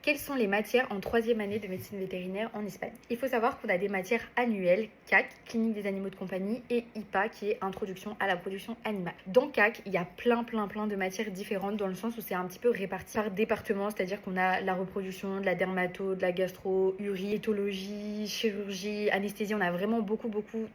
Quelles sont les matières en troisième année de médecine vétérinaire en Espagne? Il faut savoir qu'on a des matières annuelles, CAC, Clinique des animaux de compagnie, et IPA, qui est Introduction à la production animale. Dans CAC, il y a plein de matières différentes dans le sens où c'est un petit peu réparti par département, c'est-à-dire qu'on a la reproduction, de la dermato, de la gastro, urie, éthologie, chirurgie, anesthésie, on a vraiment beaucoup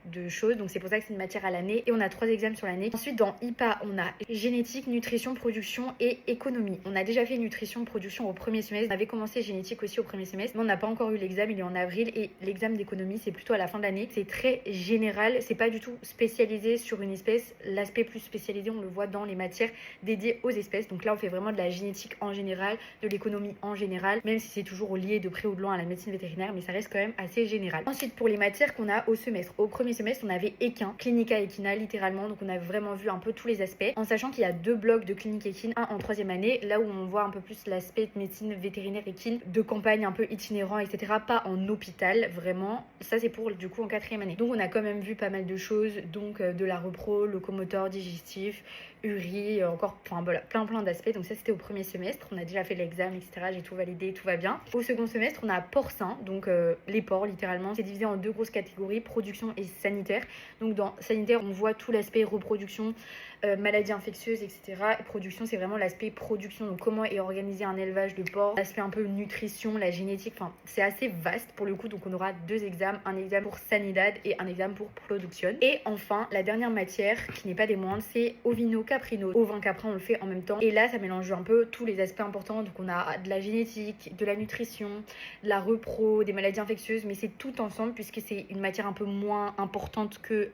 de choses, donc c'est pour ça que c'est une matière à l'année et on a 3 examens sur l'année. Ensuite, dans IPA, on a génétique, nutrition, production et économie. On a déjà fait nutrition, production au premier semestre, on avait commencé génétique aussi au premier semestre, mais on n'a pas encore eu l'examen, il est en avril, et l'examen d'économie c'est plutôt à la fin de l'année. C'est très général, c'est pas du tout spécialisé sur une espèce. L'aspect plus spécialisé on le voit dans les matières dédiées aux espèces, donc là on fait vraiment de la génétique en général, de l'économie en général, même si c'est toujours lié de près ou de loin à la médecine vétérinaire, mais ça reste quand même assez général. Ensuite, pour les matières qu'on a au semestre, au premier semestre on avait équin, clinica équina littéralement, donc on a vraiment vu un peu tous les aspects, en sachant qu'il y a 2 blocs de clinique équine, un en troisième année, là où on voit un peu plus l'aspect de médecine vétérinaire équine, de campagne un peu itinérant, etc. Pas en hôpital, vraiment. Ça, c'est pour du coup en quatrième année. Donc, on a quand même vu pas mal de choses. Donc, de la repro, locomoteur, digestif, urie, encore voilà, plein d'aspects. Donc, ça, c'était au premier semestre. On a déjà fait l'examen, etc. J'ai tout validé, tout va bien. Au second semestre, on a porcin, donc les porcs, littéralement. C'est divisé en 2 grosses catégories, production et sanitaire. Donc, dans sanitaire, on voit tout l'aspect reproduction, maladies infectieuses, etc. Et production, c'est vraiment l'aspect production. Donc, comment est organisé un élevage de porcs, l'aspect un peu nutrition, la génétique, enfin c'est assez vaste pour le coup. Donc on aura 2 examens, un examen pour sanidad et un examen pour production. Et enfin la dernière matière qui n'est pas des moindres, c'est ovino caprino. Ovin caprin, on le fait en même temps, et là ça mélange un peu tous les aspects importants. Donc on a de la génétique, de la nutrition, de la repro, des maladies infectieuses, mais c'est tout ensemble puisque c'est une matière un peu moins importante que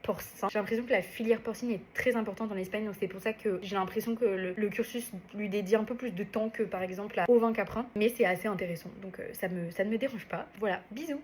porcin. J'ai l'impression que la filière porcine est très importante en Espagne, donc c'est pour ça que j'ai l'impression que le cursus lui dédie un peu plus de temps que par exemple à ovin caprin, mais c'est assez intéressant, donc ça ne me dérange pas. Voilà, bisous.